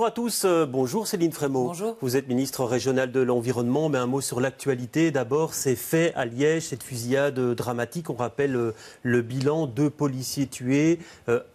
à tous, bonjour Céline Frémaux. Bonjour. Vous êtes ministre régional de l'Environnement, mais un mot sur l'actualité. D'abord, ces faits à Liège, cette fusillade dramatique. On rappelle le bilan, 2 policiers tués,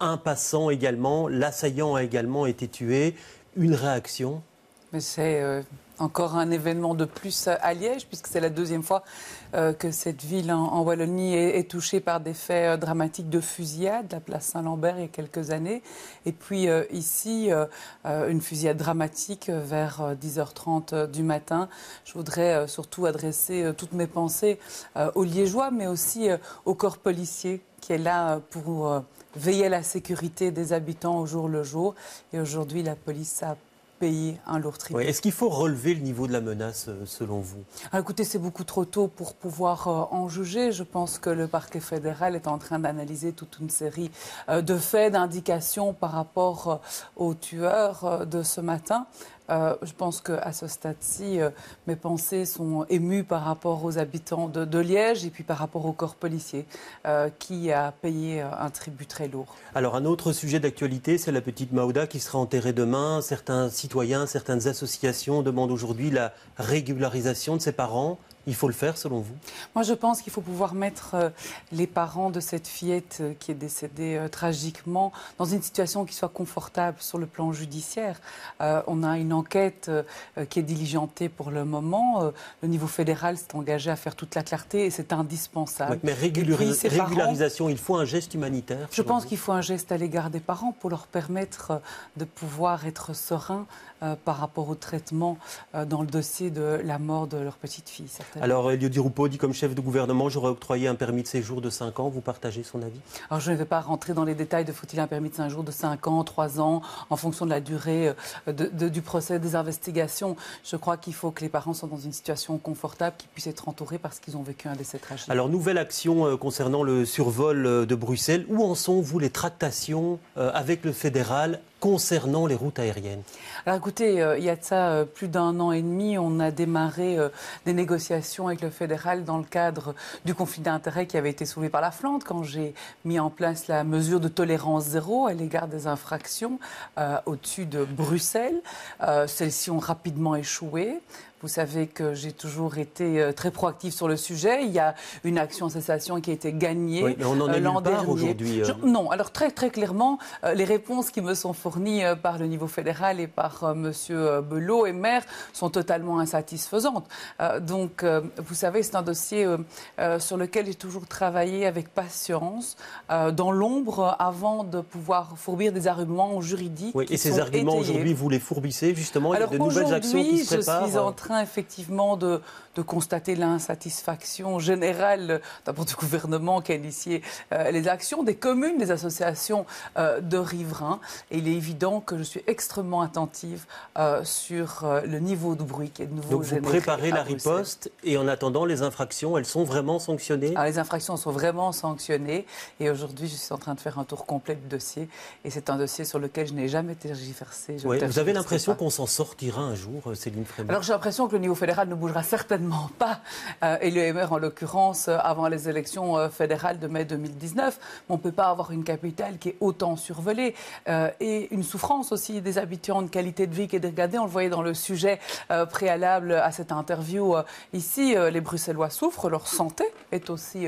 un passant également. L'assaillant a également été tué. Une réaction? Mais c'est encore un événement de plus à Liège, puisque c'est la 2e fois que cette ville en Wallonie est touchée par des faits dramatiques de fusillade, la place Saint-Lambert il y a quelques années. Et puis ici, une fusillade dramatique vers 10h30 du matin. Je voudrais surtout adresser toutes mes pensées aux Liégeois, mais aussi au corps policier qui est là pour veiller à la sécurité des habitants au jour le jour. Et aujourd'hui, la police a payer un lourd tribut. Oui. Est-ce qu'il faut relever le niveau de la menace selon vous? Écoutez, c'est beaucoup trop tôt pour pouvoir en juger. Je pense que le parquet fédéral est en train d'analyser toute une série de faits, d'indications par rapport aux tueurs de ce matin. Je pense qu'à ce stade-ci, mes pensées sont émues par rapport aux habitants de Liège et puis par rapport au corps policier qui a payé un tribut très lourd. Alors un autre sujet d'actualité, c'est la petite Maouda qui sera enterrée demain. Certains citoyens, certaines associations demandent aujourd'hui la régularisation de ses parents. Il faut le faire selon vous? Moi, je pense qu'il faut pouvoir mettre les parents de cette fillette qui est décédée tragiquement dans une situation qui soit confortable sur le plan judiciaire. On a une enquête qui est diligentée pour le moment. Le niveau fédéral s'est engagé à faire toute la clarté et c'est indispensable. Oui, mais régularisation, il faut un geste humanitaire? Je pense qu'il faut un geste à l'égard des parents pour leur permettre de pouvoir être sereins par rapport au traitement dans le dossier de la mort de leur petite fille. Alors, Elio Di Rupo dit comme chef de gouvernement, j'aurais octroyé un permis de séjour de 5 ans. Vous partagez son avis? Alors, je ne vais pas rentrer dans les détails de faut-il un permis de séjour de 5 ans, 3 ans, en fonction de la durée du procès, des investigations. Je crois qu'il faut que les parents soient dans une situation confortable, qu'ils puissent être entourés parce qu'ils ont vécu un décès tragique. Alors, nouvelle action concernant le survol de Bruxelles. Où en sont, vous, les tractations avec le fédéral concernant les routes aériennes? Alors écoutez, il y a de ça plus d'1 an et demi, on a démarré des négociations avec le fédéral dans le cadre du conflit d'intérêts qui avait été soulevé par la Flandre quand j'ai mis en place la mesure de tolérance zéro à l'égard des infractions au-dessus de Bruxelles. Celles-ci ont rapidement échoué. Vous savez que j'ai toujours été très proactive sur le sujet. Il y a une action en cessation qui a été gagnée oui, mais on en est nulle part aujourd'hui. Non, alors très clairement, les réponses qui me sont fournies par le niveau fédéral et par Monsieur Belot et maire sont totalement insatisfaisantes. Donc, vous savez, c'est un dossier sur lequel j'ai toujours travaillé avec patience, dans l'ombre, avant de pouvoir fourbir des arguments juridiques. Oui, et ces arguments aujourd'hui, vous les fourbissez justement? Alors, il y a de nouvelles actions qui se préparent. Je suis en train effectivement de constater l'insatisfaction générale d'abord du gouvernement qui a initié les actions, des communes, des associations de riverains. Et il est évident que je suis extrêmement attentive sur le niveau de bruit qui est de nouveau généré. Donc vous préparez la riposte et en attendant, les infractions, elles sont vraiment sanctionnées? Alors, les infractions sont vraiment sanctionnées et aujourd'hui, je suis en train de faire un tour complet du dossier et c'est un dossier sur lequel je n'ai jamais tergiversé. Oui, vous avez l'impression qu'on s'en sortira un jour, Céline Frémaux? Alors j'ai l'impression que le niveau fédéral ne bougera certainement pas, et l'UMR en l'occurrence, avant les élections fédérales de mai 2019. On ne peut pas avoir une capitale qui est autant survolée et une souffrance aussi des habitants, une qualité de vie qui est dégradée. On le voyait dans le sujet préalable à cette interview ici. Les Bruxellois souffrent, leur santé est aussi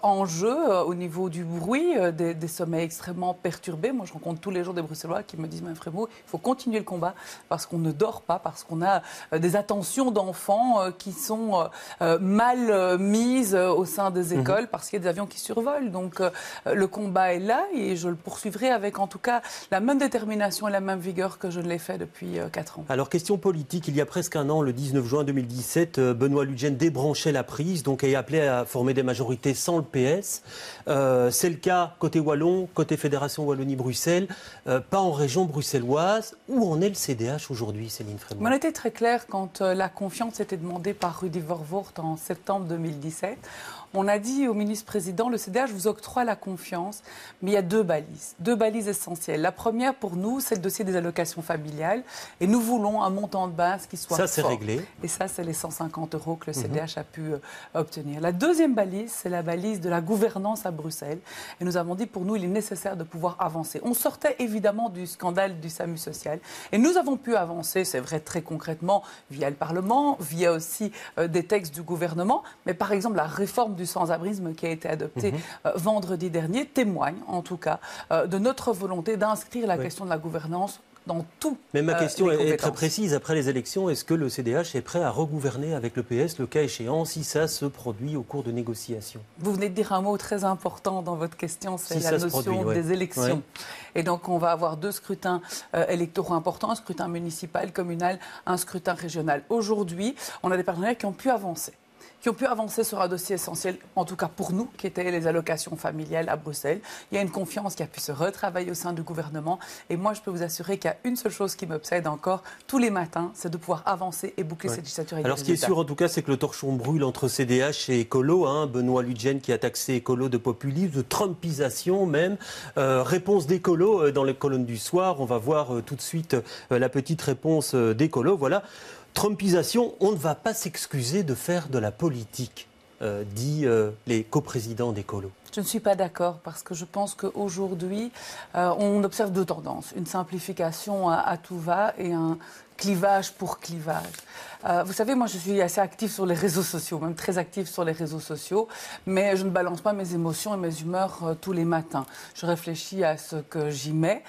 en jeu au niveau du bruit, des sommeils extrêmement perturbés. Moi, je rencontre tous les jours des Bruxellois qui me disent « Mme Frémaux, il faut continuer le combat parce qu'on ne dort pas, parce qu'on a des attentions d'enfants qui sont mal mises au sein des écoles parce qu'il y a des avions qui survolent. Donc le combat est là et je le poursuivrai avec en tout cas la même détermination et la même vigueur que je ne l'ai fait depuis 4 ans. Alors question politique, il y a presque un an, le 19 juin 2017, Benoît Ludgen débranchait la prise, donc est appelé à former des majorités sans le PS. C'est le cas côté Wallon, côté Fédération Wallonie-Bruxelles, pas en région bruxelloise. Où en est le CDH aujourd'hui, Céline Frémaux? On était très clair quand la confiance était demandée par Rudy Vervoort en septembre 2017, on a dit au ministre-président, le CDH vous octroie la confiance, mais il y a deux balises essentielles. La première, pour nous, c'est le dossier des allocations familiales. Et nous voulons un montant de base qui soit fort. Ça, c'est réglé. Et ça, c'est les 150 € que le CDH a pu obtenir. La deuxième balise, c'est la balise de la gouvernance à Bruxelles. Et nous avons dit, pour nous, il est nécessaire de pouvoir avancer. On sortait évidemment du scandale du SAMU social. Et nous avons pu avancer, c'est vrai, très concrètement, via le Parlement, via aussi des textes du gouvernement. Mais par exemple, la réforme du sans-abrisme qui a été adoptée vendredi dernier témoigne, en tout cas, de notre volonté d'inscrire la question de la gouvernance dans tout. Mais ma question est très précise. Après les élections, est-ce que le CDH est prêt à regouverner avec le PS, le cas échéant, si ça se produit au cours de négociations? Vous venez de dire un mot très important dans votre question, c'est la notion des élections. Et donc, on va avoir deux scrutins électoraux importants, un scrutin municipal, communal, un scrutin régional. Aujourd'hui, on a des partenaires qui ont pu avancer sur un dossier essentiel, en tout cas pour nous, qui étaient les allocations familiales à Bruxelles. Il y a une confiance qui a pu se retravailler au sein du gouvernement. Et moi, je peux vous assurer qu'il y a une seule chose qui m'obsède encore tous les matins, c'est de pouvoir avancer et boucler cette législature. Alors, ce qui est sûr, en tout cas, c'est que le torchon brûle entre CDH et Écolo. Benoît Ludgen qui a taxé Écolo de populisme, de trumpisation même. Réponse d'Écolo dans les colonnes du soir. On va voir tout de suite la petite réponse d'Écolo. Voilà. Trumpisation, on ne va pas s'excuser de faire de la politique, dit les coprésidents d'Écolo. Je ne suis pas d'accord parce que je pense qu'aujourd'hui, on observe deux tendances. Une simplification à tout va et un clivage pour clivage. Vous savez, moi, je suis assez active sur les réseaux sociaux, même très active sur les réseaux sociaux, mais je ne balance pas mes émotions et mes humeurs tous les matins. Je réfléchis à ce que j'y mets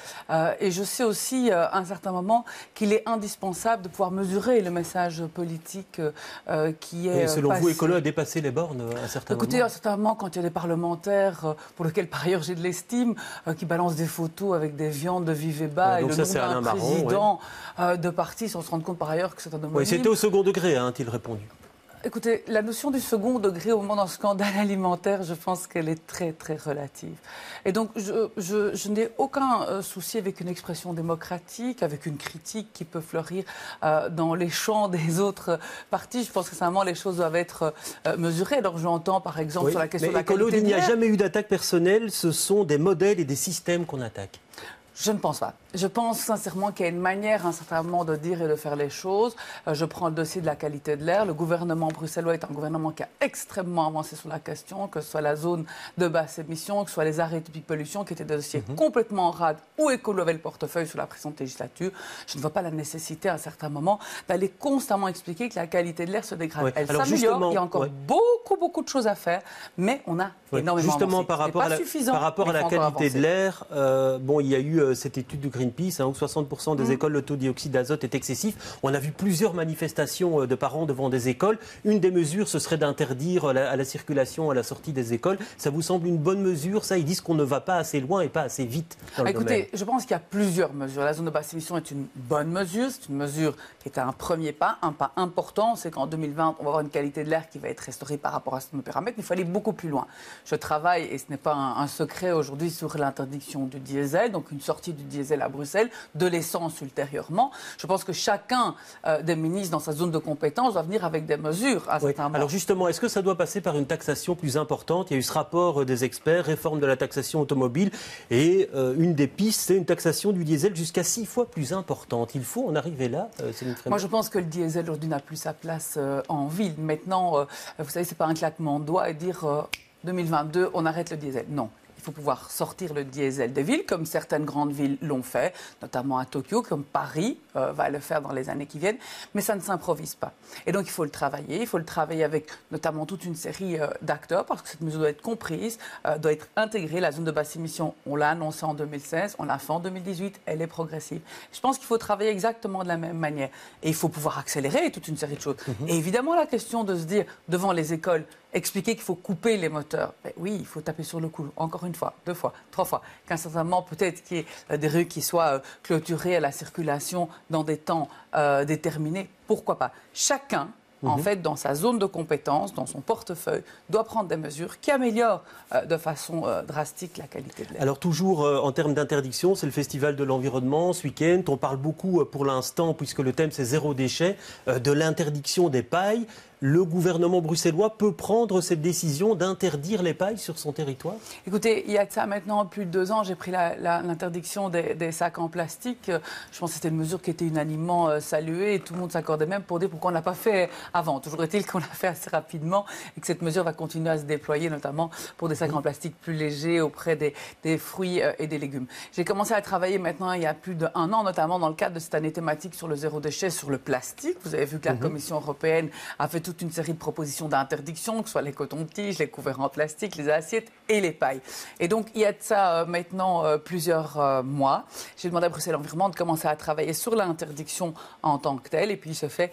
et je sais aussi, à un certain moment, qu'il est indispensable de pouvoir mesurer le message politique qui est selon passé. vous, Écolo a dépassé les bornes à un certain moment? Écoutez, à un certain moment, quand il y a des parlementaires, pour lesquels par ailleurs j'ai de l'estime, qui balancent des photos avec des viandes de Vivéba et le nom d'un président de parti, sans se rendre compte par ailleurs que c'est un homonyme. C'était au second degré, a-t-il répondu. Écoutez, la notion du second degré au moment d'un scandale alimentaire, je pense qu'elle est très, très relative. Et donc, je n'ai aucun souci avec une expression démocratique, avec une critique qui peut fleurir dans les champs des autres partis. Je pense que simplement les choses doivent être mesurées. Alors, j'entends, par exemple, sur la question de la qualité de l'air. Il n'y a jamais eu d'attaque personnelle, ce sont des modèles et des systèmes qu'on attaque. Je ne pense pas. Je pense sincèrement qu'il y a une manière, à un certain moment, de dire et de faire les choses. Je prends le dossier de la qualité de l'air. Le gouvernement bruxellois est un gouvernement qui a extrêmement avancé sur la question, que ce soit la zone de basse émission, que ce soit les arrêts de pollution, qui étaient des dossiers complètement rades, où Écolo avait le portefeuille sur la précédente législature. Je ne vois pas la nécessité, à un certain moment, d'aller constamment expliquer que la qualité de l'air se dégrade. Elle s'améliore, il y a encore beaucoup de choses à faire, mais on a énormément justement, avancé. Par rapport à la qualité de l'air, il y a eu cette étude du Greenpeace, où 60% des écoles, le taux de dioxyde d'azote est excessif. On a vu plusieurs manifestations de parents devant des écoles. Une des mesures, ce serait d'interdire à la circulation à la sortie des écoles. Ça vous semble une bonne mesure, ça? Ils disent qu'on ne va pas assez loin et pas assez vite dans le domaine. Écoutez, je pense qu'il y a plusieurs mesures. La zone de basse émission est une bonne mesure. C'est une mesure qui est un premier pas, un pas important. C'est qu'en 2020, on va avoir une qualité de l'air qui va être restaurée par rapport à ce paramètre. Mais il faut aller beaucoup plus loin. Je travaille, et ce n'est pas un secret aujourd'hui, sur l'interdiction du diesel, donc une sortie du diesel à Bruxelles, de l'essence ultérieurement. Je pense que chacun des ministres dans sa zone de compétence doit venir avec des mesures à certains moments. Alors justement, est-ce que ça doit passer par une taxation plus importante? Il y a eu ce rapport des experts, réforme de la taxation automobile, et une des pistes, c'est une taxation du diesel jusqu'à 6 fois plus importante. Il faut en arriver là, Moi, je pense que le diesel aujourd'hui n'a plus sa place en ville. Maintenant, vous savez, c'est pas un claquement de doigts et dire 2022, on arrête le diesel. Non. Il faut pouvoir sortir le diesel des villes, comme certaines grandes villes l'ont fait, notamment à Tokyo, comme Paris va le faire dans les années qui viennent. Mais ça ne s'improvise pas. Et donc, il faut le travailler. Il faut le travailler avec notamment toute une série d'acteurs, parce que cette mesure doit être comprise, doit être intégrée. La zone de basse émission, on l'a annoncé en 2016, on l'a fait en 2018, elle est progressive. Je pense qu'il faut travailler exactement de la même manière. Et il faut pouvoir accélérer toute une série de choses. Et évidemment, la question de se dire, devant les écoles, expliquer qu'il faut couper les moteurs. Ben oui, il faut taper sur le clou, encore une fois, 2 fois, 3 fois. Qu'un certain moment, peut-être qu'il y ait des rues qui soient clôturées à la circulation dans des temps déterminés. Pourquoi pas? Chacun en fait, dans sa zone de compétence, dans son portefeuille, doit prendre des mesures qui améliorent de façon drastique la qualité de l'air. Alors toujours en termes d'interdiction, c'est le Festival de l'environnement ce week-end. On parle beaucoup pour l'instant, puisque le thème c'est zéro déchet, de l'interdiction des pailles. Le gouvernement bruxellois peut prendre cette décision d'interdire les pailles sur son territoire? Écoutez, il y a de ça maintenant plus de 2 ans, j'ai pris l'interdiction des sacs en plastique. Je pense que c'était une mesure qui était unanimement saluée et tout le monde s'accordait même pour dire pourquoi on n'a pas fait avant. Toujours est-il qu'on l'a fait assez rapidement et que cette mesure va continuer à se déployer, notamment pour des sacs en plastique plus légers auprès des fruits et des légumes. J'ai commencé à travailler maintenant il y a plus d'1 an, notamment dans le cadre de cette année thématique sur le zéro déchet, sur le plastique. Vous avez vu que la Commission européenne a fait toute une série de propositions d'interdiction, que ce soit les cotons-tiges, les couverts en plastique, les assiettes et les pailles. Et donc, il y a de ça maintenant plusieurs mois. J'ai demandé à Bruxelles Environnement de commencer à travailler sur l'interdiction en tant que telle. Et puis, il se fait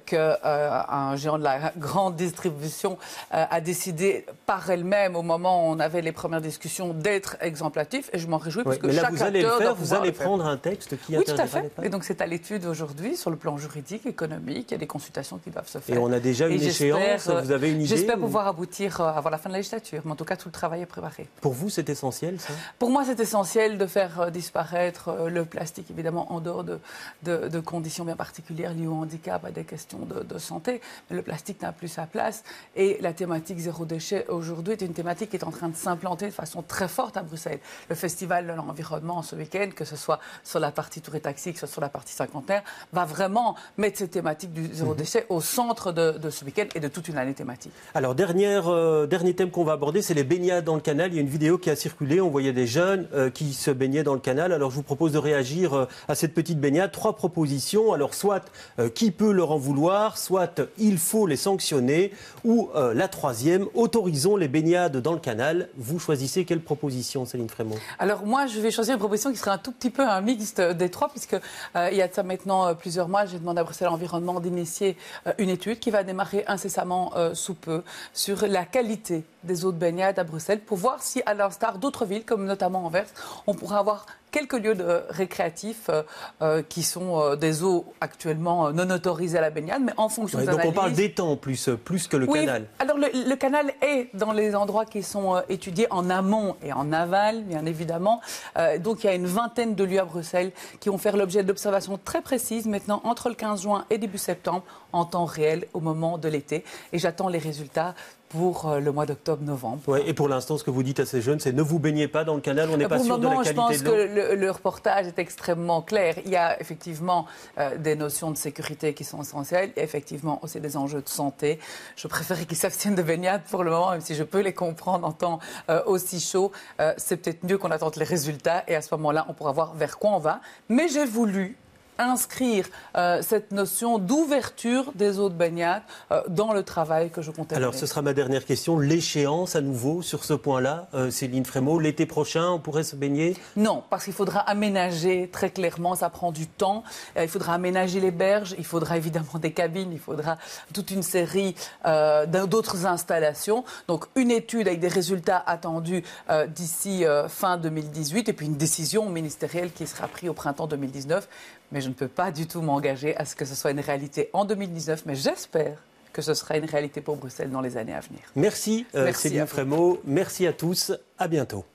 qu'un géant de la grande distribution a décidé par elle-même, au moment où on avait les premières discussions, d'être exemplatif. Et je m'en réjouis parce que mais là, chaque vous allez le acteur faire, doit vous allez prendre un texte qui interdira les pailles. Oui, tout à fait. Et donc, c'est à l'étude aujourd'hui sur le plan juridique, économique. Il y a des consultations qui doivent se faire. Et on a déjà une échéance, vous avez une idée? J'espère pouvoir aboutir avant la fin de la législature, mais en tout cas, tout le travail est préparé. Pour vous, c'est essentiel, ça? Pour moi, c'est essentiel de faire disparaître le plastique, évidemment, en dehors de conditions bien particulières liées au handicap, à des questions de santé. Mais le plastique n'a plus sa place. Et la thématique zéro déchet, aujourd'hui, est une thématique qui est en train de s'implanter de façon très forte à Bruxelles. Le Festival de l'environnement, ce week-end, que ce soit sur la partie Tour et Taxi, que ce soit sur la partie cinquantenaire, va vraiment mettre cette thématique du zéro déchet au centre de ce week-end et de toute une année thématique. Alors, dernier thème qu'on va aborder, c'est les baignades dans le canal. Il y a une vidéo qui a circulé, on voyait des jeunes qui se baignaient dans le canal. Alors, je vous propose de réagir à cette petite baignade. 3 propositions. Alors, soit qui peut leur en vouloir, soit il faut les sanctionner, ou la 3e, autorisons les baignades dans le canal. Vous choisissez quelle proposition, Céline Frémaux? Alors, moi, je vais choisir une proposition qui sera un tout petit peu un mixte des 3, puisque il y a de ça maintenant plusieurs mois, j'ai demandé à Bruxelles Environnement d'initier une étude qui va démarrer incessamment sous peu sur la qualité des eaux de baignade à Bruxelles pour voir si, à l'instar d'autres villes, comme notamment Anvers, on pourra avoir quelques lieux récréatifs qui sont des eaux actuellement non autorisées à la baignade, mais en fonction des analyses... Donc on parle d'étangs plus que le canal. Alors le canal est dans les endroits qui sont étudiés en amont et en aval, bien évidemment. Donc il y a une vingtaine de lieux à Bruxelles qui vont faire l'objet d'observations très précises maintenant entre le 15 juin et début septembre en temps réel au moment de l'été. Et j'attends les résultats pour le mois d'octobre-novembre. Ouais, et pour l'instant, ce que vous dites à ces jeunes, c'est ne vous baignez pas dans le canal, on n'est pas sûr de la qualité de l'eau. Pour le moment, je pense que le reportage est extrêmement clair. Il y a effectivement des notions de sécurité qui sont essentielles, et effectivement aussi des enjeux de santé. Je préférerais qu'ils s'abstiennent de baignade pour le moment, même si je peux les comprendre en temps aussi chaud. C'est peut-être mieux qu'on attende les résultats, et à ce moment-là, on pourra voir vers quoi on va. Mais j'ai voulu inscrire cette notion d'ouverture des eaux de baignade dans le travail que je comptais. Alors, ce sera ma dernière question. L'échéance, à nouveau, sur ce point-là, Céline Frémaux, l'été prochain, on pourrait se baigner? Non, parce qu'il faudra aménager très clairement, ça prend du temps. Il faudra aménager les berges, il faudra évidemment des cabines, il faudra toute une série d'autres installations. Donc, une étude avec des résultats attendus d'ici fin 2018 et puis une décision ministérielle qui sera prise au printemps 2019. Mais je ne peux pas du tout m'engager à ce que ce soit une réalité en 2019, mais j'espère que ce sera une réalité pour Bruxelles dans les années à venir. Merci Céline Frémaux, merci à tous, à bientôt.